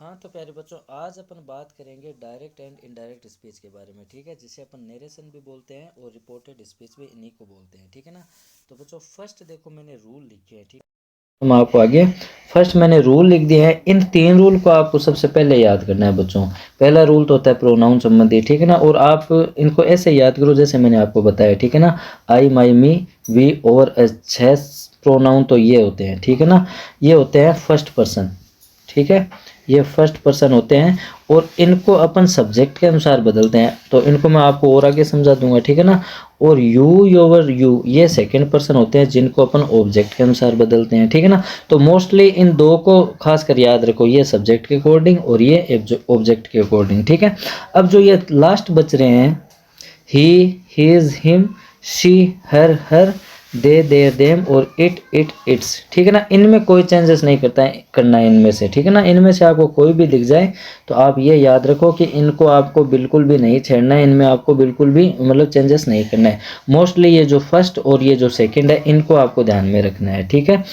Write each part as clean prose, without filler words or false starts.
हाँ तो प्यारे बच्चों, आज अपन बात करेंगे डायरेक्ट एंड इनडायरेक्ट स्पीच के बारे में। ठीक है, जिसे अपन नरेशन भी बोलते हैं और रिपोर्टेड स्पीच भी इन्हीं को बोलते हैं। ठीक है ना। तो बच्चों फर्स्ट देखो मैंने रूल लिखे हैं। ठीक है, हम आपको आगे फर्स्ट मैंने रूल लिख दिए हैं। इन तीन रूल को आपको सबसे पहले याद करना है बच्चों। पहला रूल तो होता है प्रोनाउन संबंधी। ठीक है ना, और आप इनको ऐसे याद करो जैसे मैंने आपको बताया। ठीक है ना, आई, माई, मी, वी और छह प्रोनाउन तो ये होते हैं। ठीक है ना, ये होते हैं फर्स्ट पर्सन। ठीक है, ये फर्स्ट पर्सन होते हैं और इनको अपन सब्जेक्ट के अनुसार बदलते हैं। तो इनको मैं आपको और आगे समझा दूंगा। ठीक है ना, और यू, योवर, यू ये सेकंड पर्सन होते हैं जिनको अपन ऑब्जेक्ट के अनुसार बदलते हैं। ठीक है ना, तो मोस्टली इन दो को खास कर याद रखो, ये सब्जेक्ट के अकॉर्डिंग और ये ऑब्जेक्ट के अकॉर्डिंग। ठीक है, अब जो ये लास्ट बच रहे हैं, he, his, him, she, her, they, their, them और इट, इट्स। ठीक है ना, इनमें कोई चेंजेस नहीं करना है इनमें से। ठीक है ना, इनमें से आपको कोई भी दिख जाए तो आप ये याद रखो कि इनको आपको बिल्कुल भी नहीं छेड़ना है, इनमें आपको बिल्कुल भी मतलब चेंजेस नहीं करना है। मोस्टली ये जो फर्स्ट और ये जो सेकंड है इनको आपको ध्यान में रखना है। ठीक है,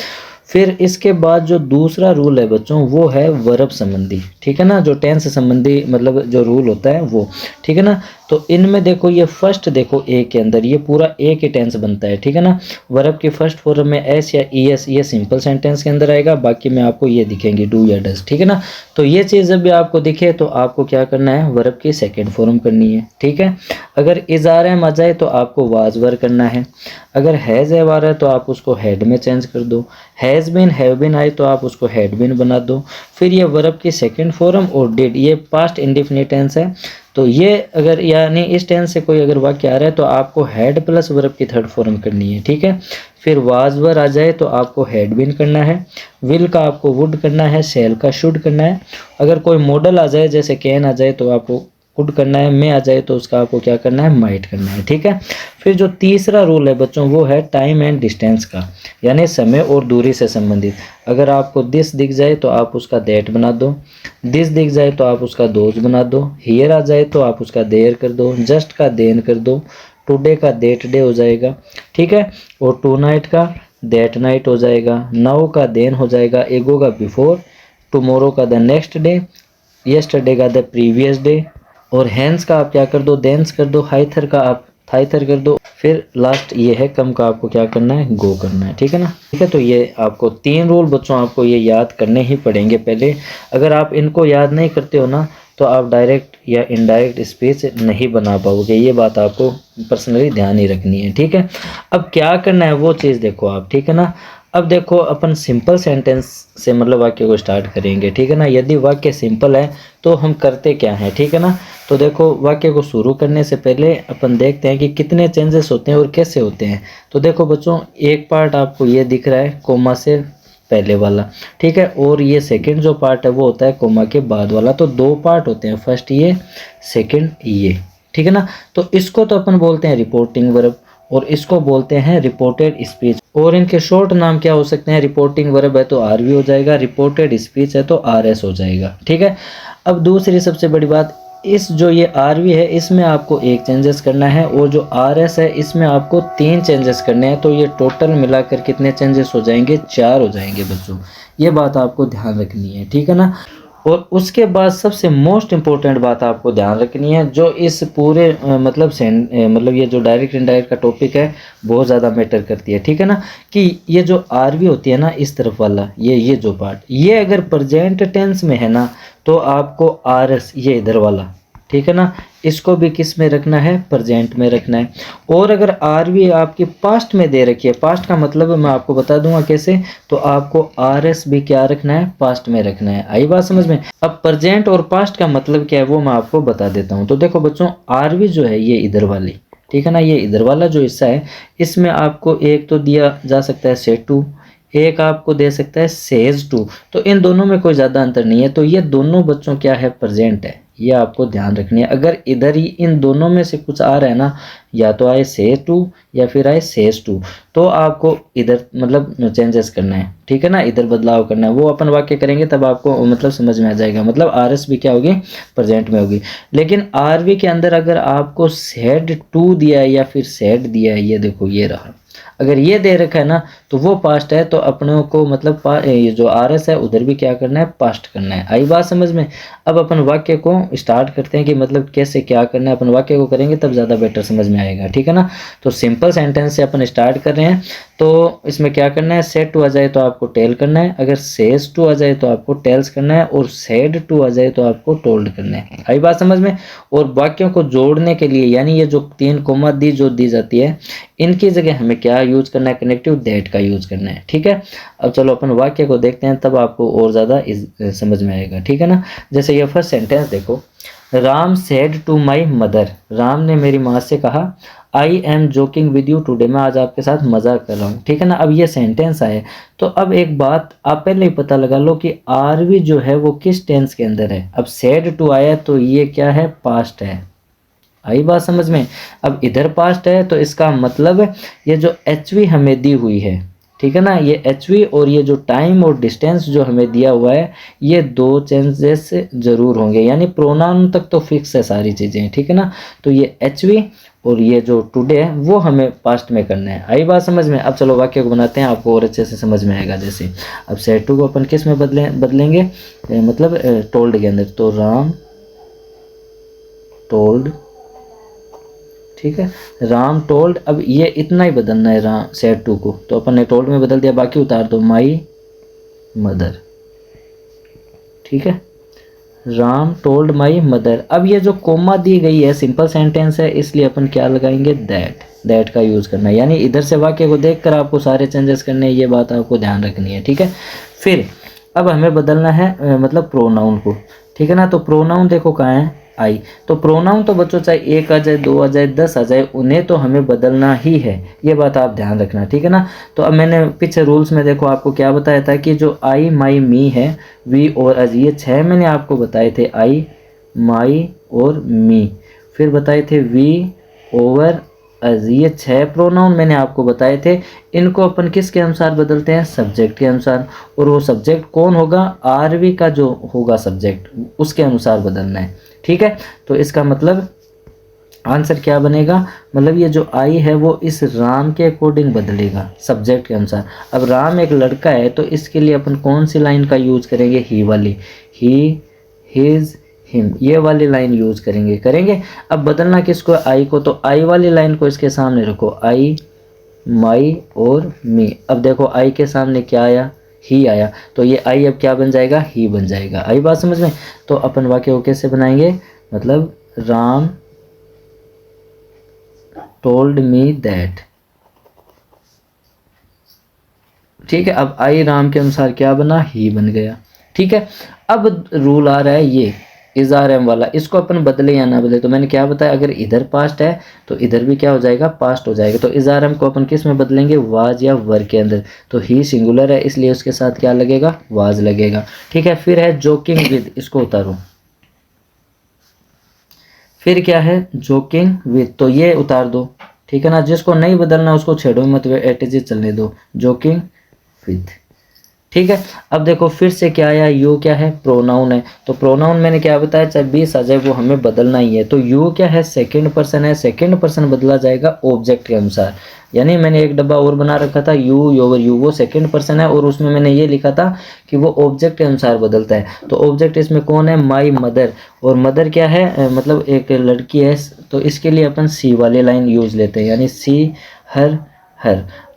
फिर इसके बाद जो दूसरा रूल है बच्चों वो है वर्ब संबंधी। ठीक है ना, जो टेंस संबंधी मतलब जो रूल होता है वो। ठीक है ना, तो इनमें देखो ये फर्स्ट देखो ए के अंदर ये पूरा ए के टेंस बनता है। ठीक है ना, वर्ब की फर्स्ट फॉर्म में एस या ई एस ये सिंपल सेंटेंस के अंदर आएगा, बाकी में आपको ये दिखेंगे डू या डज। ठीक है ना, तो ये चीज़ जब भी आपको दिखे तो आपको क्या करना है, वर्ब की सेकेंड फॉर्म करनी है। ठीक है, अगर इज आ रहा है मजा है तो आपको वाज वर करना है। अगर हैज़ है आ रहा है तो आप उसको हैड में चेंज कर दो। हैज़ बिन, हैव बिन आए तो आप उसको हैड बिन बना दो। फिर ये वर्ब की सेकंड फॉर्म और डिड ये पास्ट इंडेफिनिट टेंस है, तो ये अगर यानी इस टेंस से कोई अगर वाक्य आ रहा है तो आपको हैड प्लस वर्ब की थर्ड फॉर्म करनी है। ठीक है, फिर वाज वर आ जाए तो आपको हैड बिन करना है। विल का आपको वुड करना है, शैल का शुड करना है। अगर कोई मॉडल आ जाए जैसे कैन आ जाए तो आपको कुड करना है, में आ जाए तो उसका आपको क्या करना है, माइट करना है। ठीक है, फिर जो तीसरा रूल है बच्चों वो है टाइम एंड डिस्टेंस का, यानी समय और दूरी से संबंधित। अगर आपको दिस दिख जाए तो आप उसका दैट बना दो, दिस दिख जाए तो आप उसका दोज बना दो, हियर आ जाए तो आप उसका देयर कर दो, जस्ट का देन कर दो, टुडे का देट डे हो जाएगा। ठीक है, और टू नाइट का दैट नाइट हो जाएगा, नाउ का देन हो जाएगा, एगो का बिफोर, टुमारो का द नेक्स्ट डे, येस्टरडे का द प्रीवियस डे, और हैंस का आप क्या कर दो, देंस कर दो, हाइथर का आप थाइथर कर दो। फिर लास्ट ये है कम का आपको क्या करना है, गो करना है। ठीक है ना, ठीक है, तो ये आपको तीन रूल बच्चों आपको ये याद करने ही पड़ेंगे पहले। अगर आप इनको याद नहीं करते हो ना तो आप डायरेक्ट या इनडायरेक्ट स्पीच नहीं बना पाओगे, ये बात आपको पर्सनली ध्यान ही रखनी है। ठीक है, अब क्या करना है वो चीज़ देखो आप। ठीक है ना, अब देखो अपन सिंपल सेंटेंस से मतलब वाक्य को स्टार्ट करेंगे। ठीक है ना, यदि वाक्य सिंपल है तो हम करते क्या हैं। ठीक है ना, तो देखो वाक्य को शुरू करने से पहले अपन देखते हैं कि कितने चेंजेस होते हैं और कैसे होते हैं। तो देखो बच्चों, एक पार्ट आपको ये दिख रहा है कोमा से पहले वाला। ठीक है, और ये सेकंड जो पार्ट है वो होता है कोमा के बाद वाला। तो दो पार्ट होते हैं, फर्स्ट ये, सेकंड ये। ठीक है ना, तो इसको तो अपन बोलते हैं रिपोर्टिंग वर्ब और इसको बोलते हैं रिपोर्टेड स्पीच, और इनके शॉर्ट नाम क्या हो सकते हैं, रिपोर्टिंग वर्ब है तो आरवी हो जाएगा, रिपोर्टेड स्पीच है तो आरएस हो जाएगा। ठीक है, अब दूसरी सबसे बड़ी बात, इस जो ये आरवी है इसमें आपको एक चेंजेस करना है और जो आरएस है इसमें आपको तीन चेंजेस करने हैं। तो ये टोटल मिलाकर कितने चेंजेस हो जाएंगे, चार हो जाएंगे बच्चों, ये बात आपको ध्यान रखनी है। ठीक है ना, और उसके बाद सबसे मोस्ट इम्पोर्टेंट बात आपको ध्यान रखनी है जो इस पूरे मतलब ये जो डायरेक्ट इनडायरेक्ट का टॉपिक है बहुत ज़्यादा मैटर करती है। ठीक है ना, कि ये जो आरवी होती है ना इस तरफ वाला ये जो पार्ट, ये अगर प्रेजेंट टेंस में है ना तो आपको आरएस ये इधर वाला, ठीक है ना, इसको भी किस में रखना है, प्रेजेंट में रखना है। और अगर आरवी आपकी पास्ट में दे रखी है, पास्ट का मतलब मैं आपको बता दूंगा कैसे, तो आपको आरएस भी क्या रखना है, पास्ट में रखना है। आई बात समझ में। अब प्रेजेंट और पास्ट का मतलब क्या है वो मैं आपको बता देता हूँ। तो देखो बच्चों, आरवी जो है ये इधर वाली, ठीक है ना, ये इधर वाला जो हिस्सा है इसमें आपको एक तो दिया जा सकता है सेट टू, एक आपको दे सकता है सेज टू। तो इन दोनों में कोई ज़्यादा अंतर नहीं है, तो ये दोनों बच्चों क्या है, प्रेजेंट है, ये आपको ध्यान रखनी है। अगर इधर ही इन दोनों में से कुछ आ रहा है ना, या तो आए से टू या फिर आए सेज टू, तो आपको इधर मतलब चेंजेस करना है। ठीक है ना, इधर बदलाव करना है, वो अपन वाक्य करेंगे तब आपको मतलब समझ में आ जाएगा। मतलब आरएस भी क्या होगी, प्रेजेंट में होगी। लेकिन आरवी के अंदर अगर आपको सेड टू दिया है या फिर सेड दिया है, ये देखो ये रहा, अगर ये दे रखा है ना तो वो पास्ट है, तो अपनों को मतलब ये जो आर एस है उधर भी क्या करना है, पास्ट करना है। आई बात समझ में। अब अपन वाक्य को स्टार्ट करते हैं कि मतलब कैसे क्या करना है, अपन वाक्य को करेंगे तब ज़्यादा बेटर समझ में आएगा, ठीक है ना। तो सिंपल सेंटेंस से अपन स्टार्ट कर रहे हैं। तो इसमें क्या करना है, सेड टू आ जाए तो आपको टेल करना है, अगर सेज टू आ जाए तो आपको टेल्स करना है, और सेड टू आ जाए तो आपको टोल्ड करना है। आई बात समझ में। और वाक्यों को जोड़ने के लिए यानी ये जो 3 कोमा दी जो दी जाती है, इनकी जगह हमें क्या यूज करना है, कनेक्टिव दैट का यूज करना है, ठीक है। अब चलो अपन वाक्य को देखते हैं, तब आपको और ज़्यादा समझ में आएगा, ठीक है ना। जैसे ये फर्स्ट सेंटेंस देखो, Ram said to my mother, Ram ने मेरी माँ से कहा, I am joking with you today, मैं आज आपके साथ मजाक कर रहा हूँ, ठीक है ना। अब ये सेंटेंस आए तो अब एक बात आप पहले ही पता लगा लो कि आरवी जो है वो किस टेंस के अंदर है। अब सेड टू आया तो ये क्या है, पास्ट है। आई बात समझ में। अब इधर पास्ट है तो इसका मतलब ये जो एचवी हमें दी हुई है, ठीक है ना, ये एचवी और ये जो टाइम और डिस्टेंस जो हमें दिया हुआ है, ये 2 चेंजेस जरूर होंगे, यानी प्रोनाउन तक तो फिक्स है सारी चीज़ें, ठीक है ना। तो ये एचवी और ये जो टुडे है वो हमें पास्ट में करना है। आई बात समझ में। अब चलो वाक्य को बनाते हैं, आपको और अच्छे से समझ में आएगा। जैसे अब सेड टू को अपन किस में बदलेंगे, मतलब टोल्ड के अंदर। तो राम टोल्ड, ठीक है, राम टोल्ड। अब ये इतना ही बदलना है राम सेड टू को, तो अपन ने टोल्ड में बदल दिया, बाकी उतार दो माई मदर, ठीक है। Ram told my mother. अब ये जो कोमा दी गई है सिंपल सेंटेंस है, इसलिए अपन क्या लगाएंगे, दैट का यूज़ करना है, यानी इधर से वाक्य को देखकर आपको सारे चेंजेस करने हैं, ये बात आपको ध्यान रखनी है, ठीक है। फिर अब हमें बदलना है मतलब प्रोनाउन को, ठीक है ना। तो प्रोनाउन देखो कहाँ है, आई। तो प्रोनाउन तो बच्चों चाहे 1 आ जाए, 2 आ जाए, 10 आ जाए, उन्हें तो हमें बदलना ही है, ये बात आप ध्यान रखना, ठीक है ना। तो अब मैंने पीछे रूल्स में देखो आपको क्या बताया था कि जो आई माई मी है, वी और अज, ये 6 मैंने आपको बताए थे, आई माई और मी। फिर बताए थे वी ओवर अज, ये 6 प्रोनाउन मैंने आपको बताए थे। इनको अपन किसके अनुसार बदलते हैं, सब्जेक्ट के अनुसार। और वो सब्जेक्ट कौन होगा, आरवी का जो होगा सब्जेक्ट, उसके अनुसार बदलना है, ठीक है। तो इसका मतलब आंसर क्या बनेगा, मतलब ये जो आई है वो इस राम के अकॉर्डिंग बदलेगा सब्जेक्ट के अनुसार। अब राम एक लड़का है तो इसके लिए अपन कौन सी लाइन का यूज करेंगे, ही वाली, ही हिज हिम, ये वाली लाइन यूज करेंगे। अब बदलना किसको, आई को, तो आई वाली लाइन को इसके सामने रखो, आई माई और मी। अब देखो आई के सामने क्या आया, ही आया, तो ये आई अब क्या बन जाएगा, ही बन जाएगा। आई बात समझ में। तो अपन वाक्य को कैसे बनाएंगे, मतलब राम टोल्ड मी दैट, ठीक है। अब आई राम के अनुसार क्या बना, ही बन गया, ठीक है। अब रूल आ रहा है ये इज आर एम वाला, इसको अपन बदले या ना बदले। तो मैंने क्या बताया, अगर इधर पास्ट है तो इधर भी क्या हो जाएगा, पास्ट हो जाएगा। तो इज आर एम को अपन किस में बदलेंगे, वाज या वर के अंदर। तो ही सिंगुलर है इसलिए उसके साथ क्या लगेगा, वाज लगेगा, ठीक है। फिर है जोकिंग विद, इसको उतारो। फिर क्या है, जोकिंग विद, तो ये उतार दो, ठीक है ना। जिसको नहीं बदलना उसको छेड़ो मत, एटीजी चलने दो, जोकिंग विद, ठीक है। अब देखो फिर से क्या आया, यू क्या है, प्रोनाउन है। तो प्रोनाउन मैंने क्या बताया, चाहे 20 आ जाए वो हमें बदलना ही है। तो यू क्या है, सेकंड पर्सन है, सेकंड पर्सन बदला जाएगा ऑब्जेक्ट के अनुसार। यानी मैंने एक डब्बा और बना रखा था, यू योवर यू, वो सेकंड पर्सन है, और उसमें मैंने ये लिखा था कि वो ऑब्जेक्ट के अनुसार बदलता है। तो ऑब्जेक्ट इसमें कौन है, माई मदर, और मदर क्या है, मतलब एक लड़की है, तो इसके लिए अपन सी वाली लाइन यूज लेते हैं, यानी सी हर।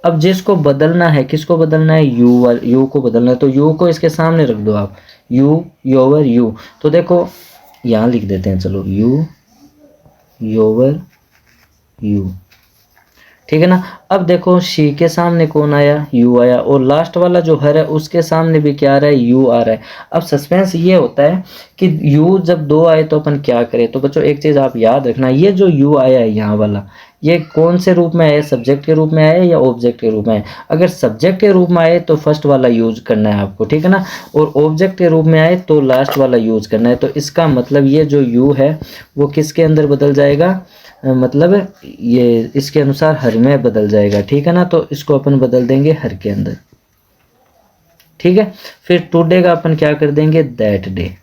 अब जिसको बदलना है, किसको बदलना है, यू को बदलना है। तो यू को इसके सामने रख दो आप, यू योवर यू। तो देखो यहाँ लिख देते हैं, चलो यू योवर यू, ठीक है ना। अब देखो शी के सामने कौन आया, यू आया, और लास्ट वाला जो हर है उसके सामने भी क्या आ रहा है, यू आ रहा है। अब सस्पेंस ये होता है कि यू जब 2 आए तो अपन क्या करें। तो बच्चों एक चीज़ आप याद रखना, ये जो यू आया है यहाँ वाला, ये कौन से रूप में आया, सब्जेक्ट के रूप में आया या ऑब्जेक्ट के रूप में आया। अगर सब्जेक्ट के रूप में आए तो फर्स्ट वाला यूज करना है आपको, ठीक है ना, और ऑब्जेक्ट के रूप में आए तो लास्ट वाला यूज करना है। तो इसका मतलब ये जो यू है वो किसके अंदर बदल जाएगा, मतलब ये इसके अनुसार हर में बदल जाएगा, ठीक है ना। तो इसको अपन बदल देंगे हर के अंदर, ठीक है। फिर टुडे का अपन क्या कर देंगे, दैट डे।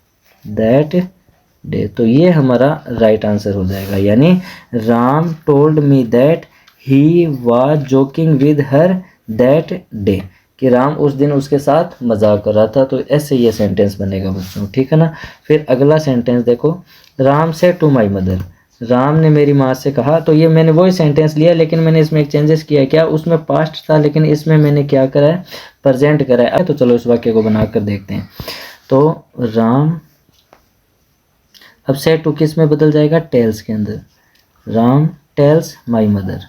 तो ये हमारा राइट आंसर हो जाएगा, यानी Ram told me that he was joking with her that day, कि राम उस दिन उसके साथ मजाक कर रहा था। तो ऐसे ये सेंटेंस बनेगा बच्चों, ठीक है ना। फिर अगला सेंटेंस देखो, राम से टू माई मदर, राम ने मेरी माँ से कहा। तो ये मैंने वही सेंटेंस लिया, लेकिन मैंने इसमें एक चेंजेस किया। क्या, उसमें पास्ट था लेकिन इसमें मैंने क्या करा है, प्रेजेंट करा है। तो चलो इस वाक्य को बना कर देखते हैं। तो राम, अब से टू किस में बदल जाएगा, टेल्स के अंदर। Ram tells my mother,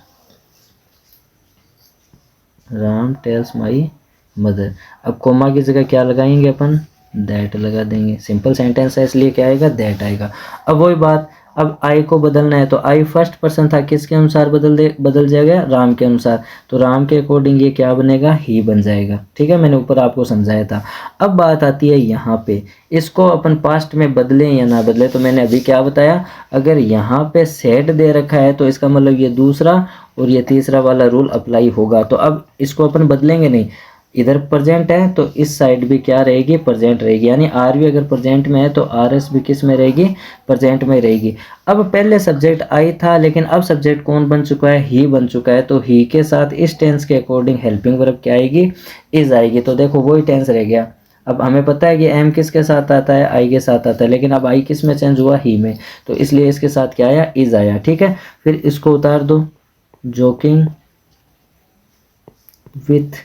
Ram tells my mother. अब कोमा की जगह क्या लगाएंगे अपन, दैट लगा देंगे। सिंपल सेंटेंस है इसलिए क्या आएगा, दैट आएगा। अब वही बात, अब आई को बदलना है। तो आई फर्स्ट पर्सन था, किसके अनुसार बदल जाएगा, राम के अनुसार। तो राम के अकॉर्डिंग ये क्या बनेगा, ही बन जाएगा। ठीक है, मैंने ऊपर आपको समझाया था। अब बात आती है यहाँ पे, इसको अपन पास्ट में बदलें या ना बदले। तो मैंने अभी क्या बताया, अगर यहाँ पे सेड दे रखा है तो इसका मतलब ये दूसरा और ये तीसरा वाला रूल अप्लाई होगा। तो अब इसको अपन बदलेंगे नहीं, इधर प्रेजेंट है तो इस साइड भी क्या रहेगी, प्रेजेंट रहेगी। यानी आर भी अगर प्रेजेंट में है तो आर एस भी किस में रहेगी, प्रेजेंट में रहेगी। अब पहले सब्जेक्ट आई था, लेकिन अब सब्जेक्ट कौन बन चुका है, ही बन चुका है। तो ही के साथ इस टेंस के अकॉर्डिंग हेल्पिंग वर्ब क्या आएगी, इज आएगी। तो देखो वही टेंस रह गया। अब हमें पता है कि एम किसके साथ आता है, आई के साथ आता है, लेकिन अब आई किस में चेंज हुआ, ही में। तो इसलिए इसके साथ क्या आया, इज आया। ठीक है, फिर इसको उतार दो, जोकिंग विथ।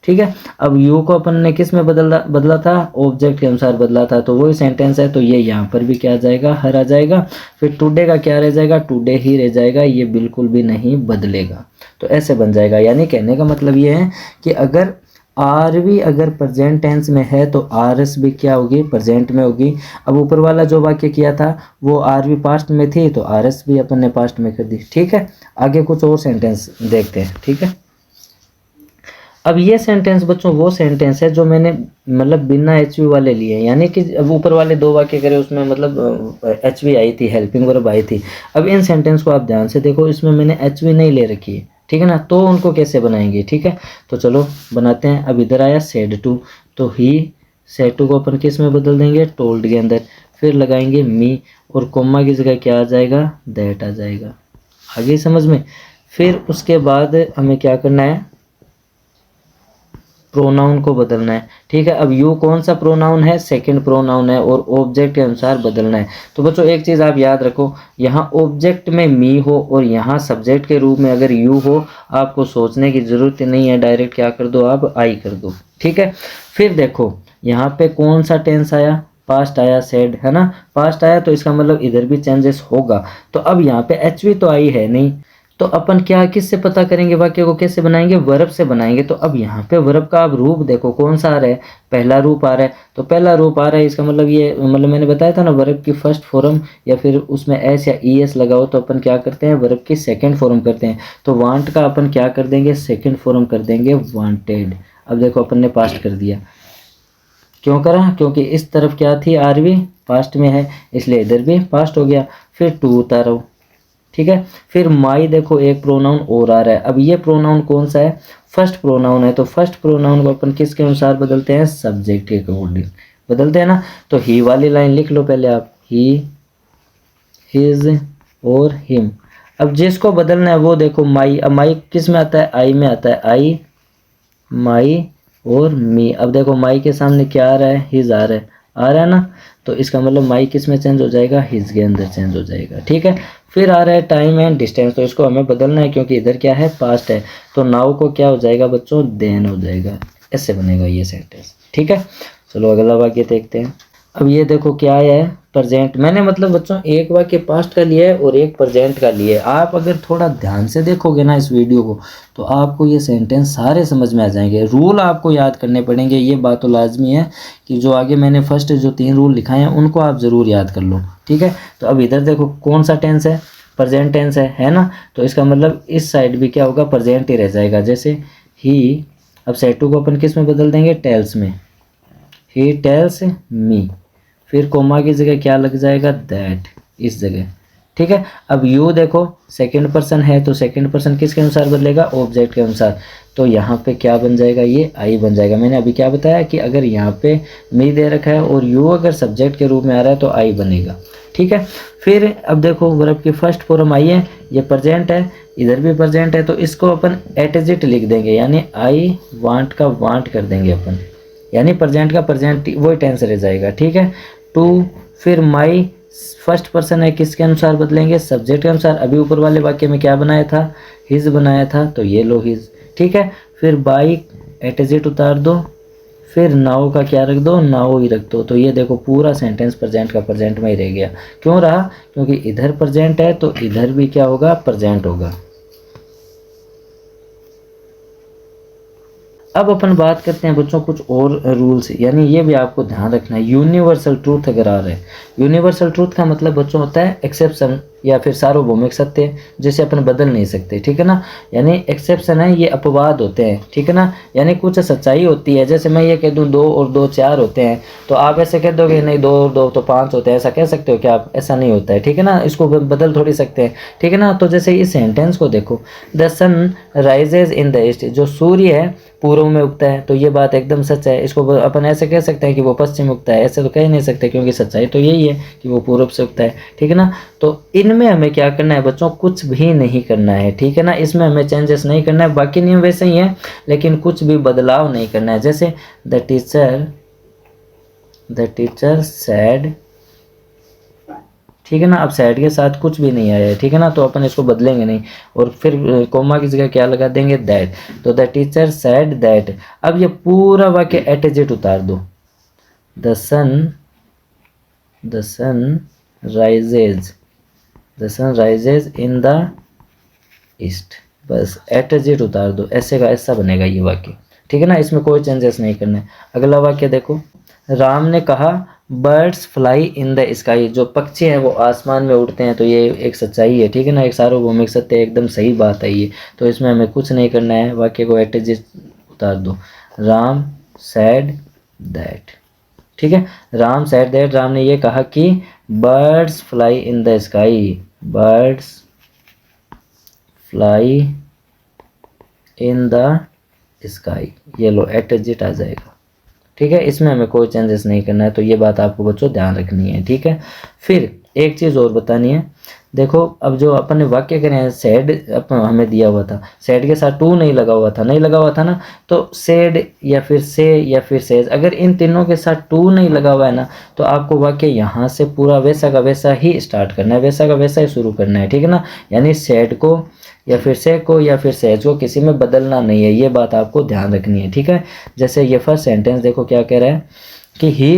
ठीक है, अब यू को अपन ने किस में बदला था, ऑब्जेक्ट के अनुसार बदला था। तो वही सेंटेंस है, तो ये यहाँ पर भी क्या आ जाएगा, हर आ जाएगा। फिर टुडे का क्या रह जाएगा, टुडे ही रह जाएगा, ये बिल्कुल भी नहीं बदलेगा। तो ऐसे बन जाएगा। यानी कहने का मतलब ये है कि अगर आर भी अगर प्रेजेंट टेंस में है तो आर एस भी क्या होगी, प्रेजेंट में होगी। अब ऊपर वाला जो वाक्य किया था वो आर भी पास्ट में थी, तो आर एस भी अपन ने पास्ट में कर दी। ठीक है, आगे कुछ और सेंटेंस देखते हैं। ठीक है, अब ये सेंटेंस बच्चों वो सेंटेंस है जो मैंने मतलब बिना एच वी वाले लिए। यानी कि अब ऊपर वाले दो वाक्य करें उसमें मतलब एच वी आई थी, हेल्पिंग वर्ब आई थी। अब इन सेंटेंस को आप ध्यान से देखो, इसमें मैंने एच वी नहीं ले रखी है। ठीक है ना, तो उनको कैसे बनाएंगे। ठीक है, तो चलो बनाते हैं। अब इधर आया सेड टू, तो ही सेड टू को अपन किस में बदल देंगे, टोल्ड के अंदर। फिर लगाएंगे मी, और कोमा की जगह क्या आ जाएगा, दैट आ जाएगा। आगे समझ में। फिर उसके बाद हमें क्या करना है, प्रोनाउन को बदलना है। ठीक है, अब यू कौन सा प्रोनाउन है, सेकंड प्रोनाउन है, और ऑब्जेक्ट के अनुसार बदलना है। तो बच्चों एक चीज़ आप याद रखो, यहाँ ऑब्जेक्ट में मी हो और यहाँ सब्जेक्ट के रूप में अगर यू हो, आपको सोचने की ज़रूरत नहीं है, डायरेक्ट क्या कर दो, आप आई कर दो। ठीक है, फिर देखो यहाँ पे कौन सा टेंस आया, पास्ट आया, सेड है ना, पास्ट आया, तो इसका मतलब इधर भी चेंजेस होगा। तो अब यहाँ पे एच वी तो आई है नहीं, तो अपन क्या किससे पता करेंगे, वाक्य को कैसे बनाएंगे, वर्ब से बनाएंगे। तो अब यहाँ पे वर्ब का आप रूप देखो कौन सा आ रहा है, पहला रूप आ रहा है। तो पहला रूप आ रहा है, इसका मतलब ये मतलब मैंने बताया था ना, वर्ब की फर्स्ट फॉर्म या फिर उसमें एस या ई एस लगाओ तो अपन क्या करते हैं, वर्ब की सेकंड फॉर्म करते हैं। तो वांट का अपन क्या कर देंगे, सेकंड फॉर्म कर देंगे, वांटेड। अब देखो अपन ने पास्ट कर दिया, क्यों करा, क्योंकि इस तरफ क्या थी, आर भी पास्ट में है, इसलिए इधर भी पास्ट हो गया। फिर टू उतारो। ठीक है, फिर माई देखो एक प्रोनाउन और आ रहा है। अब ये प्रोनाउन कौन सा है, फर्स्ट प्रोनाउन है। तो फर्स्ट प्रोनाउन को अपन किसके अनुसार बदलते हैं, सब्जेक्ट के अकॉर्डिंग बदलते हैं ना। तो ही वाली लाइन लिख लो पहले आप, ही, हिज और हिम। अब जिसको बदलना है वो देखो माई। अब माई किस में आता है, आई में आता है, आई, माई और मी। अब देखो माई के सामने क्या आ रहा है, हिज आ रहा है ना। तो इसका मतलब माई किस में चेंज हो जाएगा, हिज के अंदर चेंज हो जाएगा। ठीक है, फिर आ रहा है टाइम एंड डिस्टेंस, तो इसको हमें बदलना है क्योंकि इधर क्या है, पास्ट है। तो नाउ को क्या हो जाएगा बच्चों, देन हो जाएगा। ऐसे बनेगा ये सेंटेंस। ठीक है, चलो अगला वाक्य देखते हैं। अब ये देखो क्या आया है, प्रेजेंट। मैंने मतलब बच्चों एक वाक्य पास्ट का लिया है और एक प्रेजेंट का लिया है। आप अगर थोड़ा ध्यान से देखोगे ना इस वीडियो को, तो आपको ये सेंटेंस सारे समझ में आ जाएंगे। रूल आपको याद करने पड़ेंगे, ये बात तो लाजमी है कि जो आगे मैंने फर्स्ट जो 3 रूल लिखाए हैं उनको आप ज़रूर याद कर लो। ठीक है, तो अब इधर देखो कौन सा टेंस है, प्रेजेंट टेंस है ना। तो इसका मतलब इस साइड भी क्या होगा, प्रेजेंट ही रह जाएगा। जैसे ही, अब सेटू को अपन किस में बदल देंगे, टेल्स में, ही टेल्स मी। फिर कोमा की जगह क्या लग जाएगा, दैट, इस जगह। ठीक है, अब यू देखो सेकंड पर्सन है, तो सेकंड पर्सन किसके अनुसार बदलेगा, ऑब्जेक्ट के अनुसार। तो यहाँ पे क्या बन जाएगा, ये आई बन जाएगा। मैंने अभी क्या बताया कि अगर यहाँ पे मी दे रखा है और यू अगर सब्जेक्ट के रूप में आ रहा है तो आई बनेगा। ठीक है। फिर अब देखो वर्ब की फर्स्ट फॉर्म आई है, ये प्रेजेंट है, इधर भी प्रेजेंट है, तो इसको अपन एट लिख देंगे, यानी आई वांट का वांट कर देंगे अपन, यानी प्रेजेंट का प्रेजेंट वही टेंस रह जाएगा, ठीक है। टू, फिर माई फर्स्ट पर्सन है, किसके अनुसार बदलेंगे, सब्जेक्ट के अनुसार। अभी ऊपर वाले वाक्य में क्या बनाया था, हिज बनाया था, तो ये लो हिज, ठीक है। फिर बाइक एट उतार दो, फिर नाउ का क्या रख दो, नाउ ही रख दो। तो ये देखो पूरा सेंटेंस प्रेजेंट का प्रेजेंट में ही रह गया। क्यों रहा, क्योंकि इधर प्रेजेंट है तो इधर भी क्या होगा, प्रेजेंट होगा। अब अपन बात करते हैं बच्चों कुछ और रूल्स, यानी ये भी आपको ध्यान रखना है। यूनिवर्सल ट्रूथ अगर आ रहा है, यूनिवर्सल ट्रूथ का मतलब बच्चों होता है एक्सेप्शन या फिर सार्वभौमिक सत्य, जिसे अपन बदल नहीं सकते, ठीक है ना। यानी एक्सेप्शन है, ये अपवाद होते हैं, ठीक है ना। यानी कुछ सच्चाई होती है, जैसे मैं ये कह दूं 2 और 2 4 होते हैं, तो आप ऐसे कह दोगे नहीं 2 और 2 तो 5 होते हैं, ऐसा कह सकते हो क्या आप, ऐसा नहीं होता है, ठीक है ना। इसको बदल थोड़ी सकते हैं, ठीक है ना। तो जैसे इस सेंटेंस को देखो, the sun rises in the east, जो सूर्य है पूर्व में उगता है, तो ये बात एकदम सच है। इसको अपन ऐसे कह सकते हैं कि वो पश्चिम उगता है, ऐसे तो कह ही नहीं सकते, क्योंकि सच्चाई तो यही है कि वो पूर्व से उगता है, ठीक है ना। तो इनमें हमें क्या करना है बच्चों, कुछ भी नहीं करना है, ठीक है ना। इसमें हमें चेंजेस नहीं करना है, बाकी नियम वैसे ही हैं, लेकिन कुछ भी बदलाव नहीं करना है। जैसे द टीचर सैड, ठीक है ना। अब सैड के साथ कुछ भी नहीं आया है, ठीक है ना, तो अपन इसको बदलेंगे नहीं, और फिर कोमा की जगह क्या लगा देंगे, दैट। तो द टीचर सैड दैट। अब ये पूरा वाक्य एट उतार दो, the sun rises, the sun rises in the east, बस एट उतार दो, ऐसे का ऐसा बनेगा ये वाक्य, ठीक है ना। इसमें कोई चेंजेस नहीं करना है। अगला वाक्य देखो, राम ने कहा birds fly in the sky, जो पक्षी हैं वो आसमान में उड़ते हैं, तो ये एक सच्चाई है, ठीक है ना, एक सार्वभौमिक सत्य है, एकदम सही बात है ये। तो इसमें हमें कुछ नहीं करना है, वाक्य को एट उतार दो, राम सैड दैट, ठीक है। राम सैड दैट, राम ने ये कहा कि birds fly in the sky, birds fly in the sky, ये लो एट आ जाएगा, ठीक है। इसमें हमें कोई चेंजेस नहीं करना है, तो ये बात आपको बच्चों ध्यान रखनी है, ठीक है। फिर एक चीज़ और बतानी है, देखो अब जो अपन ने वाक्य करे हैं, सैड अपन हमें दिया हुआ था, सैड के साथ टू नहीं लगा हुआ था, नहीं लगा हुआ था ना, तो सैड या फिर से या फिर सेज, अगर इन तीनों के साथ टू नहीं लगा हुआ है ना, तो आपको वाक्य यहाँ से पूरा वैसा का वैसा ही स्टार्ट करना है, वैसा का वैसा ही शुरू करना है, ठीक है ना। यानी सैड को या फिर से को या फिर सहज को किसी में बदलना नहीं है, ये बात आपको ध्यान रखनी है, ठीक है। जैसे ये फर्स्ट सेंटेंस देखो क्या कह रहा है कि he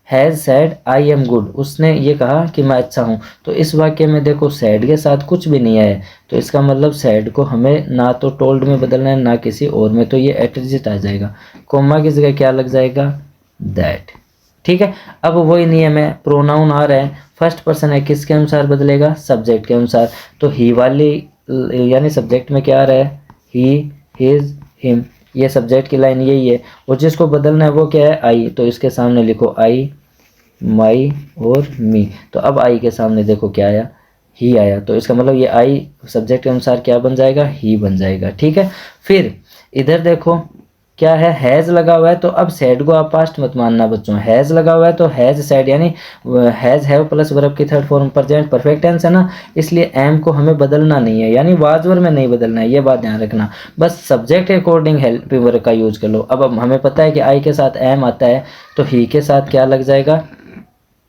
has sad I am good, उसने ये कहा कि मैं अच्छा हूँ। तो इस वाक्य में देखो सैड के साथ कुछ भी नहीं है, तो इसका मतलब सैड को हमें ना तो टोल्ड में बदलना है ना किसी और में, तो ये एटजिट आ जाएगा। कोमा की जगह क्या लग जाएगा, दैट, ठीक है। अब वही नियम है, प्रोनाउन आ रहा है, फर्स्ट पर्सन है, किसके अनुसार बदलेगा, सब्जेक्ट के अनुसार। तो ही वाली यानी सब्जेक्ट में क्या आ रहा है, ही हिज हिम, ये सब्जेक्ट की लाइन यही है, और जिसको बदलना है वो क्या है, आई, तो इसके सामने लिखो आई, माई और मी। तो अब आई के सामने देखो क्या आया, ही आया, तो इसका मतलब ये आई सब्जेक्ट के अनुसार क्या बन जाएगा, ही बन जाएगा, ठीक है। फिर इधर देखो क्या है, हैज़ लगा हुआ है, तो अब सैड को आप पास्ट मत मानना बच्चों, हैज़ लगा हुआ है तो हैज़ सैड, यानी हैज़ हैव प्लस वर्ब की third form present perfect tense है ना, इसलिए एम को हमें बदलना नहीं है, यानी वाज वर्ब में नहीं बदलना है, ये बात ध्यान रखना। बस सब्जेक्ट के अकॉर्डिंग हेल्पिंग वर्ब का यूज कर लो। अब हमें पता है कि आई के साथ एम आता है, तो ही के साथ क्या लग जाएगा,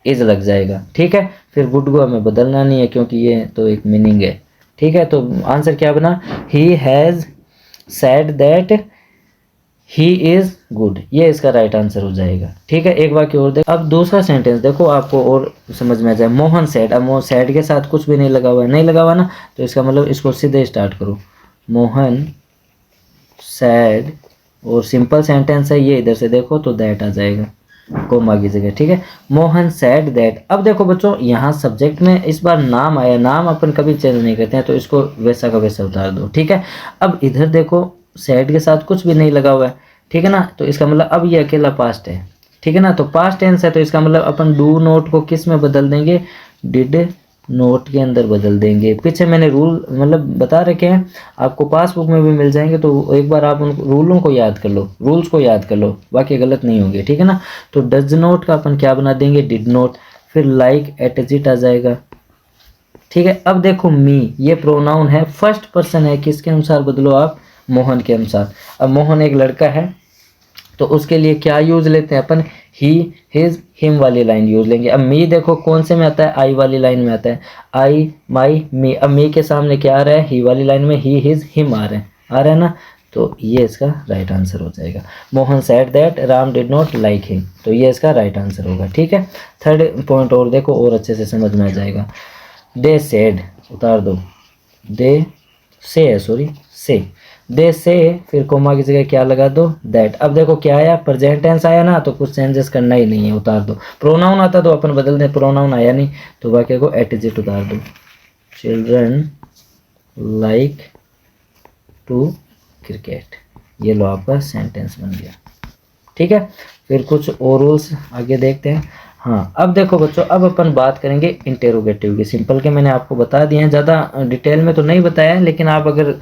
इज लग जाएगा, ठीक है। फिर गुड को हमें बदलना नहीं है, क्योंकि ये तो एक मीनिंग है, ठीक है। तो आंसर क्या बना, he has sad that he is good, ये इसका राइट आंसर हो जाएगा, ठीक है। एक वाक्य और देखो, अब दूसरा सेंटेंस देखो आपको और समझ में आ जाए, मोहन सैड। अब वो सैड के साथ कुछ भी नहीं लगा हुआ है, नहीं लगा हुआ ना, तो इसका मतलब इसको सीधे स्टार्ट करो, मोहन सैड, और सिंपल सेंटेंस है ये, इधर से देखो तो दैट आ जाएगा कोमा की जगह, ठीक है। Mohan sad that. अब देखो बच्चों यहाँ सब्जेक्ट में इस बार नाम आया, नाम अपन कभी चेंज नहीं करते हैं, तो इसको वैसा का वैसा उतार दो, ठीक है। अब इधर देखो सैड के साथ कुछ भी नहीं लगा हुआ है, ठीक है ना, तो इसका मतलब अब ये अकेला पास्ट है, ठीक है ना, तो पास्ट टेंस है, तो इसका मतलब अपन डू नोट को किस में बदल देंगे, डिड नोट के अंदर बदल देंगे। पीछे मैंने रूल मतलब बता रखे हैं, आपको पासबुक में भी मिल जाएंगे, तो एक बार आप उन रूलों को याद कर लो, रूल्स को याद कर लो, बाकी गलत नहीं होंगे, ठीक है ना। तो डज नोट का अपन क्या बना देंगे, डिड नोट, फिर लाइक एटजिट आ जाएगा। ठीक है, अब देखो मी, ये प्रोनाउन है, फर्स्ट पर्सन है, किसके अनुसार बदलो आप, मोहन के अनुसार। अब मोहन एक लड़का है तो उसके लिए क्या यूज लेते हैं अपन, ही, हिज, हिम वाली लाइन यूज लेंगे। अब मी देखो कौन से में आता है, आई वाली लाइन में आता है, आई, माई, मी। अब मी के सामने क्या आ रहा है, ही वाली लाइन में ही, हिज, हिम आ रहे हैं ना, तो ये इसका राइट आंसर हो जाएगा। Mohan said that Ram did not like him, तो ये इसका राइट आंसर होगा। ठीक है, थर्ड पॉइंट और देखो और अच्छे से समझ में आ जाएगा। दे सेड, उतार दो, दे से है, सॉरी से, दे से, फिर कोमा की जगह क्या लगा दो, दैट। अब देखो क्या आया, प्रेजेंट टेंस आया ना, तो कुछ चेंजेस करना ही नहीं है, उतार दो। प्रोनाउन आता तो अपन बदल दें, प्रोनाउन आया नहीं तो वाक्य को एटजिट उतार दो। चिल्ड्रन लाइक टू क्रिकेट, ये लो आपका सेंटेंस बन गया। ठीक है, फिर कुछ और रूल्स आगे देखते हैं। हाँ, अब देखो बच्चों, अब अपन बात करेंगे इंटेरोगेटिव की। सिंपल के मैंने आपको बता दिए हैं, ज़्यादा डिटेल में तो नहीं बताया है, लेकिन आप अगर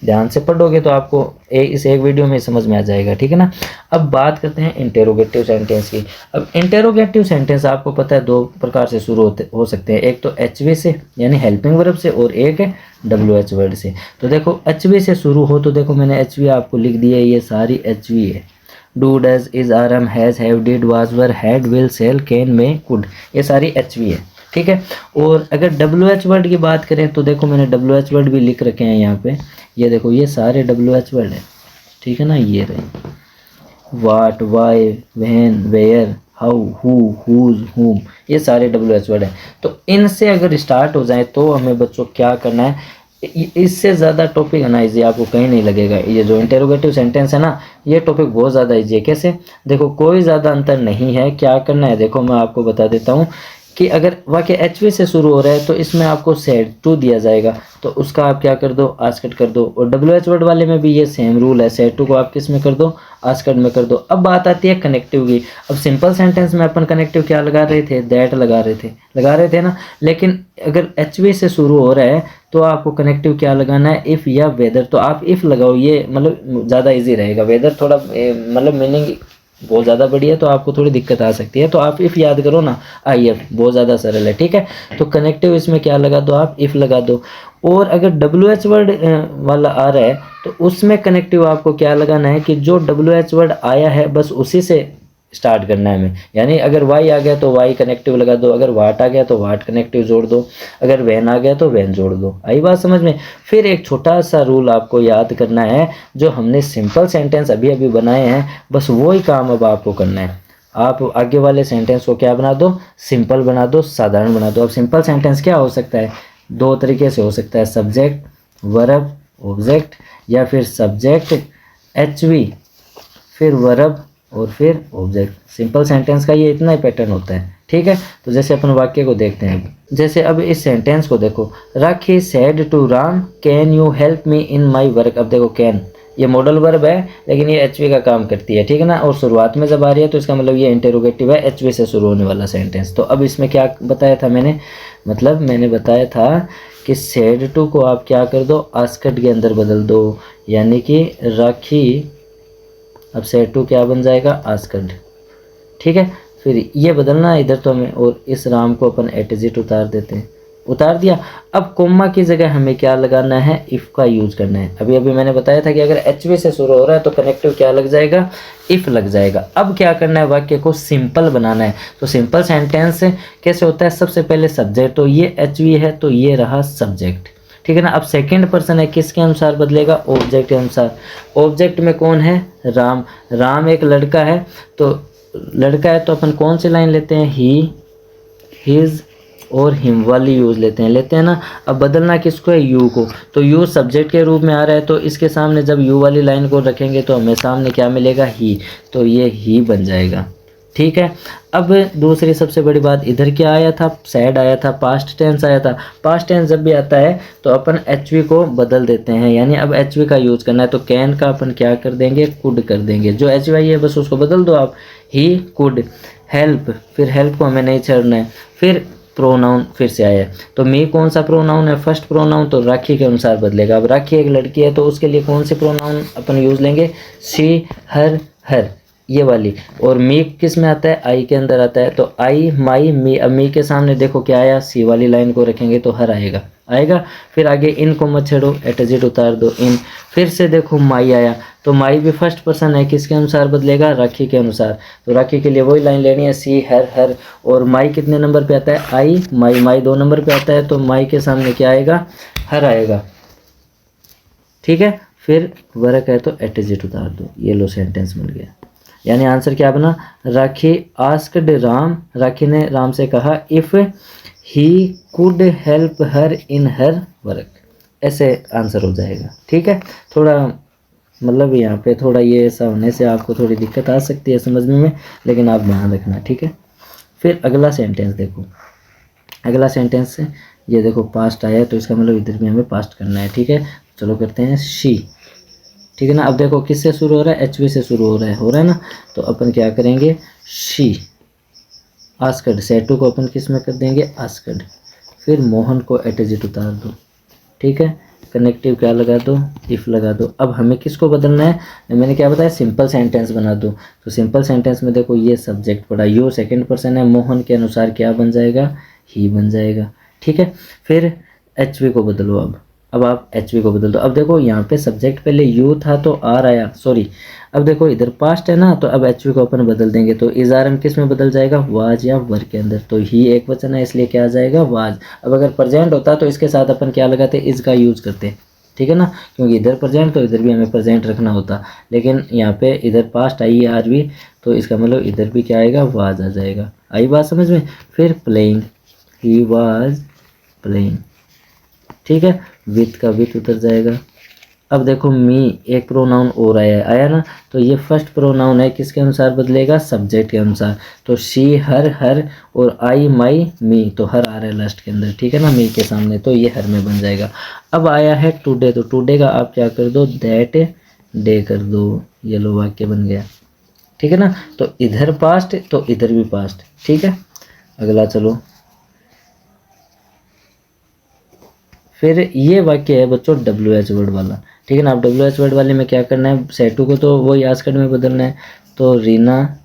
ध्यान से पढ़ोगे तो आपको इस एक वीडियो में समझ में आ जाएगा। ठीक है ना, अब बात करते हैं इंटेरोगेटिव सेंटेंस की। अब इंटेरोगेटिव सेंटेंस आपको पता है दो प्रकार से शुरू हो सकते हैं, एक तो एचवी से यानी हेल्पिंग वर्ब से, और एक है WH वर्ड से। तो देखो एचवी से शुरू हो तो देखो मैंने एचवी आपको लिख दी है, ये सारी एचवी है। Do, does, is, are, am, has, have, did, was, were, had, will, shall, can, may, could, ये सारी एचवी है। ठीक है, और अगर WH वर्ड की बात करें तो देखो मैंने WH वर्ड भी लिख रखे हैं यहाँ पे, ये देखो ये सारे WH वर्ड है। ठीक है ना, ये रहे what, why, when, where, how, who, whose, whom, ये सारे WH वर्ड हैं। तो इनसे अगर स्टार्ट हो जाए तो हमें बच्चों क्या करना है, इससे ज़्यादा टॉपिक है ना इजी आपको कहीं नहीं लगेगा। ये जो इंटेरोगेटिव सेंटेंस है ना, ये टॉपिक बहुत ज़्यादा इजी है। कैसे, देखो कोई ज़्यादा अंतर नहीं है। क्या करना है देखो मैं आपको बता देता हूँ कि अगर वाक्य एचवी से शुरू हो रहा है तो इसमें आपको सेड टू दिया जाएगा, तो उसका आप क्या कर दो, आस्कट कर दो। और WH वर्ड वाले में भी ये सेम रूल है, सेड टू को आप किस में कर दो, आस्कट में कर दो। अब बात आती है कनेक्टिव की। अब सिंपल सेंटेंस में अपन कनेक्टिव क्या लगा रहे थे, दैट लगा रहे थे ना, लेकिन अगर एचवी से शुरू हो रहा है तो आपको कनेक्टिव क्या लगाना है, इफ़ या वेदर। तो आप इफ़ लगाओ, ये मतलब ज़्यादा ईजी रहेगा। वेदर थोड़ा मतलब मीनिंग बहुत ज़्यादा बड़ी है तो आपको थोड़ी दिक्कत आ सकती है, तो आप इफ़ याद करो ना, IF बहुत ज़्यादा सरल है। ठीक है, तो कनेक्टिव इसमें क्या लगा दो, आप इफ़ लगा दो। और अगर WH वर्ड वाला आ रहा है तो उसमें कनेक्टिव आपको क्या लगाना है कि जो WH वर्ड आया है बस उसी से स्टार्ट करना है हमें। यानी अगर वाई आ गया तो वाई कनेक्टिव लगा दो, अगर वाट आ गया तो वाट कनेक्टिव जोड़ दो, अगर वैन आ गया तो वैन जोड़ दो। आई बात समझ में। फिर एक छोटा सा रूल आपको याद करना है, जो हमने सिंपल सेंटेंस अभी अभी बनाए हैं, बस वही काम अब आपको करना है। आप आगे वाले सेंटेंस को क्या बना दो, सिंपल बना दो, साधारण बना दो। अब सिंपल सेंटेंस क्या हो सकता है, दो तरीके से हो सकता है, सब्जेक्ट, वर्ब, ऑब्जेक्ट, या फिर सब्जेक्ट, HV, फिर वर्ब और फिर ऑब्जेक्ट। सिंपल सेंटेंस का ये इतना ही पैटर्न होता है। ठीक है, तो जैसे अपन वाक्य को देखते हैं, जैसे अब इस सेंटेंस को देखो, Rakhi said to Ram can you help me in my work. अब देखो कैन, ये मॉडल वर्ब है लेकिन ये HV का काम करती है। ठीक है ना, और शुरुआत में जब आ रही है तो इसका मतलब ये इंटेरोगेटिव है, HV से शुरू होने वाला सेंटेंस। तो अब इसमें क्या बताया था मैंने, मतलब मैंने बताया था कि सेड टू को आप क्या कर दो, आस्कट के अंदर बदल दो, यानी कि राखी, अब सेड टू क्या बन जाएगा, आस्कट। ठीक है, फिर ये बदलना है इधर तो हमें, और इस राम को अपन एटजिट उतार देते हैं, उतार दिया। अब कोमा की जगह हमें क्या लगाना है, इफ़ का यूज करना है। अभी अभी मैंने बताया था कि अगर HV से शुरू हो रहा है तो कनेक्टिव क्या लग जाएगा, इफ़ लग जाएगा। अब क्या करना है, वाक्य को सिंपल बनाना है। तो सिंपल सेंटेंस कैसे होता है, सबसे पहले सब्जेक्ट, तो ये HV है तो ये रहा सब्जेक्ट। ठीक है ना, अब सेकंड पर्सन है, किसके अनुसार बदलेगा, ऑब्जेक्ट के अनुसार। ऑब्जेक्ट में कौन है, राम। राम एक लड़का है, तो लड़का है तो अपन कौन सी लाइन लेते हैं, ही, हिज और हिम वाली यूज लेते हैं ना। अब बदलना किसको है, यू को। तो यू सब्जेक्ट के रूप में आ रहा है, तो इसके सामने जब यू वाली लाइन को रखेंगे तो हमें सामने क्या मिलेगा, ही, तो ये ही बन जाएगा। ठीक है, अब दूसरी सबसे बड़ी बात, इधर क्या आया था, सैड आया था, पास्ट टेंस आया था। पास्ट टेंस जब भी आता है तो अपन HV को बदल देते हैं, यानी अब HV का यूज़ करना है, तो कैन का अपन क्या कर देंगे, कुड कर देंगे। जो HY है बस उसको बदल दो आप, ही, कुड। हेल्प, फिर हेल्प को हमें नहीं छोड़ना है। फिर प्रोनाउन फिर से आया, तो मी कौन सा प्रोनाउन है, फर्स्ट प्रोनाउन, तो राखी के अनुसार बदलेगा। अब राखी एक लड़की है तो उसके लिए कौन से प्रोनाउन अपन यूज़ लेंगे, शी, हर, ये वाली, और मी किस में आता है, आई के अंदर आता है। तो आई माई मी, अब मी के सामने देखो क्या आया, सी वाली लाइन को रखेंगे तो हर आएगा आएगा। फिर आगे इन को मत छेड़ो, एटजिट उतार दो इन। फिर से देखो माई आया, तो माई भी फर्स्ट पर्सन है, किसके अनुसार बदलेगा, राखी के अनुसार। तो राखी के लिए वही लाइन लेनी है, सी हर हर। और माई कितने नंबर पे आता है, आई माई, माई 2 नंबर पे आता है, तो माई के सामने क्या आएगा, हर आएगा। ठीक है, फिर वर्क है तो एटजिट उतार दो, ये लो सेंटेंस मिल गया। यानी आंसर क्या बना, राखी आस्क्ड राम, राखी ने राम से कहा if he could help her in her work, ऐसे आंसर हो जाएगा। ठीक है, थोड़ा मतलब यहाँ पे थोड़ा ये ऐसा होने से आपको थोड़ी दिक्कत आ सकती है समझने में, लेकिन आप ध्यान रखना। ठीक है, फिर अगला सेंटेंस देखो, अगला सेंटेंस ये देखो पास्ट आया है, तो इसका मतलब इधर भी हमें पास्ट करना है। ठीक है, चलो करते हैं शी। ठीक है ना, अब देखो किससे शुरू हो रहा है, एचवी से शुरू हो रहा है ना, तो अपन क्या करेंगे, शी आस्कड, सेटू को अपन किस में कर देंगे, आस्कड। फिर मोहन को एटजिट उतार दो। ठीक है, कनेक्टिव क्या लगा दो, इफ़ लगा दो। अब हमें किसको बदलना है, मैंने क्या बताया, सिंपल सेंटेंस बना दो। तो सिंपल सेंटेंस में देखो ये सब्जेक्ट पड़ा, यू सेकंड पर्सन है, मोहन के अनुसार क्या बन जाएगा, ही बन जाएगा। ठीक है, फिर एचवी को बदलो। अब आप एचवी को बदल दो। अब देखो यहाँ पे सब्जेक्ट पहले यू था तो आर आया, सॉरी, अब देखो इधर पास्ट है ना, तो अब एचवी को अपन बदल देंगे, तो इज आर एम किस में बदल जाएगा, वाज या वर के अंदर। तो ही एक वचन है इसलिए क्या आ जाएगा, वाज। अब अगर प्रेजेंट होता तो इसके साथ अपन क्या लगाते, इज का यूज करते। ठीक है ना, क्योंकि इधर प्रेजेंट तो इधर भी हमें प्रेजेंट रखना होता, लेकिन यहाँ पे इधर पास्ट आई है आर भी, तो इसका मतलब इधर भी क्या आएगा, वाज आ जाएगा। आई बात समझ में। फिर प्लेइंग, ही वाज प्लेइंग। ठीक है, विथ का विथ उतर जाएगा। अब देखो मी, एक प्रोनाउन और आया ना, तो ये फर्स्ट प्रोनाउन है, किसके अनुसार बदलेगा, सब्जेक्ट के अनुसार। तो शी हर, और आई माई मी, तो हर आ रहा है लास्ट के अंदर। ठीक है ना, मी के सामने, तो ये हर में बन जाएगा। अब आया है टुडे, तो टुडे का आप क्या कर दो, दैट डे कर दो, ये लो वाक्य बन गया। ठीक है ना, तो इधर पास्ट तो इधर भी पास्ट। ठीक है, अगला चलो, फिर ये वाक्य है बच्चों डब्ल्यू एच वर्ड वाला। ठीक है ना, अब डब्ल्यू एच वर्ड वाले में क्या करना है, सेटू को तो वही आस्कड में बदलना है। तो रीना,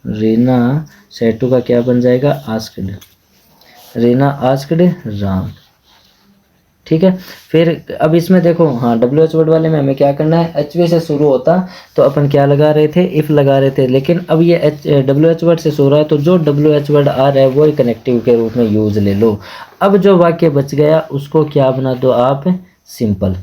रीना सेटू का क्या बन जाएगा, आस्कड। रीना आस्कड राम। ठीक है, फिर अब इसमें देखो, हाँ डब्ल्यू एच वर्ड वाले में हमें क्या करना है, एच वी से शुरू होता तो अपन क्या लगा रहे थे, इफ़ लगा रहे थे, लेकिन अब ये डब्ल्यू एच वर्ड से शुरू है, तो जो डब्ल्यू एच वर्ड आ रहा है वो कनेक्टिव के रूप में यूज़ ले लो। अब जो वाक्य बच गया उसको क्या बना दो आप, सिंपल।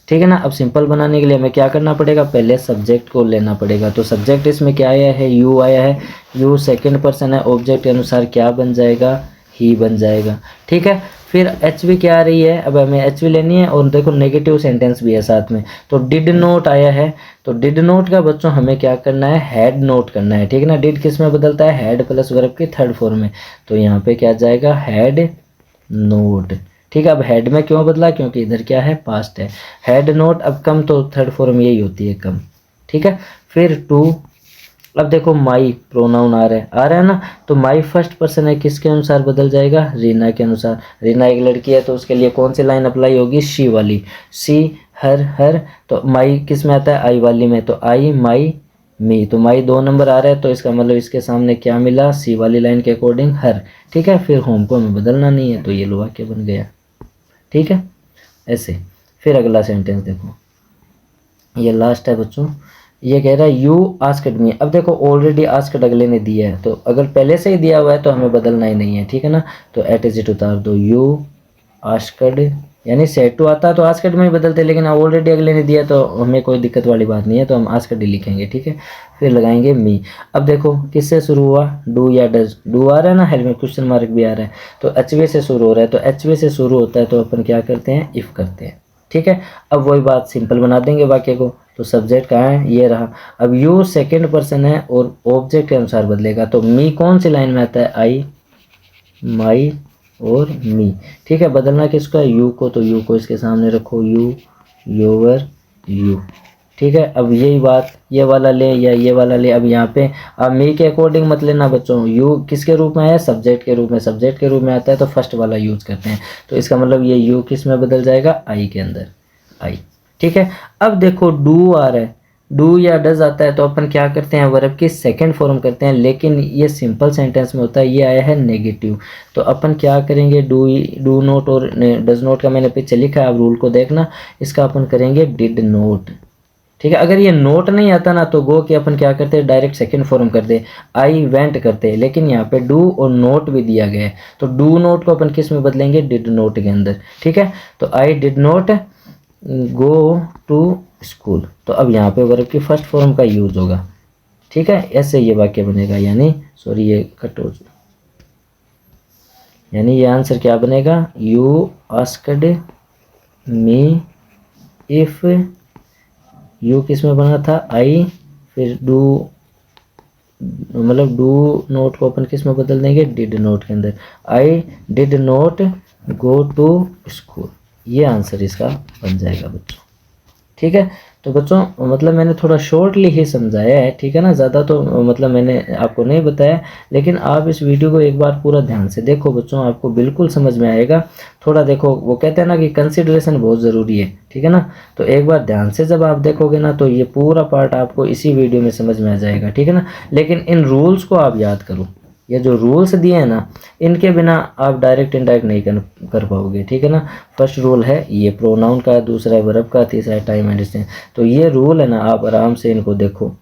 ठीक है ना, अब सिंपल बनाने के लिए हमें क्या करना पड़ेगा, पहले सब्जेक्ट को लेना पड़ेगा। तो सब्जेक्ट इसमें क्या आया है, यू आया है, यू सेकंड पर्सन है, ऑब्जेक्ट के अनुसार क्या बन जाएगा, ही बन जाएगा। ठीक है, फिर एच वी क्या आ रही है, अब हमें एच वी लेनी है, और देखो नेगेटिव सेंटेंस भी है साथ में। तो डिड नोट आया है, तो डिड नोट का बच्चों हमें क्या करना है, हैड नोट करना है। ठीक है ना, डिड किस में बदलता है, हैड प्लस वर्ब की थर्ड फॉर्म में। तो यहाँ पे क्या जाएगा, हैड नोट। ठीक है, अब हेड में क्यों बदला, क्योंकि इधर क्या है, पास्ट है। हेड नोट, अब कम तो थर्ड फॉर्म यही होती है, कम। ठीक है, फिर टू, अब देखो माई प्रोनाउन आ रहा है ना, तो माई फर्स्ट पर्सन है, किसके अनुसार बदल जाएगा, रीना के अनुसार। रीना एक लड़की है, तो उसके लिए कौन सी लाइन अप्लाई होगी, शी वाली, सी हर, तो माई किस में आता है, आई वाली में, तो आई माई मी, तो माई 2 नंबर आ रहा है, तो इसका मतलब इसके सामने क्या मिला, सी वाली लाइन के अकॉर्डिंग हर। ठीक है, फिर होम को हमें बदलना नहीं है, तो ये लो वाक्य बन गया। ठीक है, ऐसे। फिर अगला सेंटेंस देखो, ये लास्ट है बच्चों, ये कह रहा है यू आस्क्ड मी। अब देखो ऑलरेडी आस्क्ड अगले ने दिया है, तो अगर पहले से ही दिया हुआ है तो हमें बदलना ही नहीं है। ठीक है ना, तो एटजिट उतार दो, यू आस्क्ड, यानी सेटू आता तो आस्क्ड में ही बदलते, लेकिन ऑलरेडी अगले ने दिया तो हमें कोई दिक्कत वाली बात नहीं है, तो हम आस्क्ड ही लिखेंगे। ठीक है, फिर लगाएंगे मी। अब देखो किससे शुरू हुआ, डू या डज, डू आ रहा है ना, हेड में क्वेश्चन मार्क भी आ रहा है, तो एच वे से शुरू हो रहा है, तो एच वे से शुरू होता है तो अपन क्या करते हैं, इफ़ करते हैं। ठीक है, अब वही बात सिंपल बना देंगे वाक्य को। तो सब्जेक्ट कहाँ है, ये रहा। अब यू सेकंड पर्सन है और ऑब्जेक्ट के अनुसार बदलेगा, तो मी कौन सी लाइन में आता है, आई माई और मी। ठीक है, बदलना किसका है, यू को, तो यू को इसके सामने रखो, यू योवर यू। ठीक है, अब यही बात ये वाला ले या ये वाला ले, अब यहाँ पे अब मी के अकॉर्डिंग मत लेना बच्चों, यू किसके रूप में है, सब्जेक्ट के रूप में। सब्जेक्ट के रूप में आता है तो फर्स्ट वाला यूज करते हैं, तो इसका मतलब ये यू किस में बदल जाएगा, आई के अंदर, आई। ठीक है, अब देखो डू आ रहा है, डू या डज आता है तो अपन क्या करते हैं, वर्ब की सेकंड फॉर्म करते हैं, लेकिन ये सिंपल सेंटेंस में होता है, ये आया है नेगेटिव। तो अपन क्या करेंगे, डू नोट और डज नोट का मैंने पीछे लिखा है, आप रूल को देखना। इसका अपन करेंगे डिड नोट, ठीक है। अगर ये नोट नहीं आता ना तो गो कि अपन क्या करते हैं, डायरेक्ट सेकंड फॉर्म करते, आई वेंट करते हैं, लेकिन यहाँ पे डू और नोट भी दिया गया है, तो डू नोट को अपन किस में बदलेंगे, डिड नोट के अंदर, ठीक है। तो I did not go to school, तो अब यहाँ पे वर्ब की फर्स्ट फॉर्म का यूज होगा, ठीक है। ऐसे ये वाक्य बनेगा, यानी सॉरी ये कट हो, यानी ये आंसर क्या बनेगा, you asked me if, you किस में बना था, आई, फिर डू, मतलब डू नोट को अपन किस में बदल देंगे, डिड नोट के अंदर, I did not go to school, ये आंसर इसका बन जाएगा बच्चों, ठीक है। तो बच्चों मतलब मैंने थोड़ा शॉर्टली ही समझाया है, ठीक है ना, ज़्यादा तो मतलब मैंने आपको नहीं बताया, लेकिन आप इस वीडियो को एक बार पूरा ध्यान से देखो बच्चों, आपको बिल्कुल समझ में आएगा। थोड़ा देखो, वो कहते हैं ना कि कंसिडरेशन बहुत ज़रूरी है, ठीक है ना। तो एक बार ध्यान से जब आप देखोगे ना तो ये पूरा पार्ट आपको इसी वीडियो में समझ में आ जाएगा, ठीक है ना। लेकिन इन रूल्स को आप याद करो, ये जो रूल्स दिए हैं ना, इनके बिना आप डायरेक्ट इनडायरेक्ट नहीं कर पाओगे, ठीक है ना। फर्स्ट रूल है ये प्रोनाउन का, दूसरा है वर्ब का, तीसरा है टाइम एंड डिस्टेंस। तो ये रूल है ना, आप आराम से इनको देखो,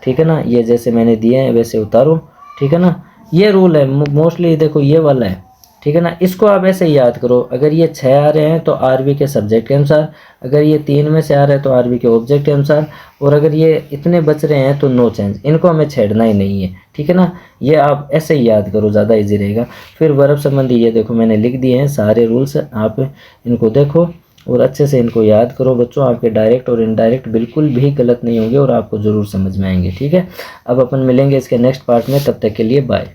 ठीक है ना। ये जैसे मैंने दिए हैं वैसे उतारो, ठीक है ना। ये रूल है मोस्टली, देखो ये वाला है, ठीक है ना। इसको आप ऐसे ही याद करो, अगर ये 6 आ रहे हैं तो आरबी के सब्जेक्ट के अनुसार, अगर ये 3 में से आ रहे हैं तो आरबी के ऑब्जेक्ट के अनुसार, और अगर ये इतने बच रहे हैं तो नो चेंज, इनको हमें छेड़ना ही नहीं है, ठीक है ना। ये आप ऐसे ही याद करो, ज़्यादा इजी रहेगा। फिर वर्ब संबंधी ये देखो मैंने लिख दिए हैं सारे रूल्स, आप इनको देखो और अच्छे से इनको याद करो बच्चों, आपके डायरेक्ट और इनडायरेक्ट बिल्कुल भी गलत नहीं होंगे और आपको ज़रूर समझ में आएंगे, ठीक है। अब अपन मिलेंगे इसके नेक्स्ट पार्ट में, तब तक के लिए बाय।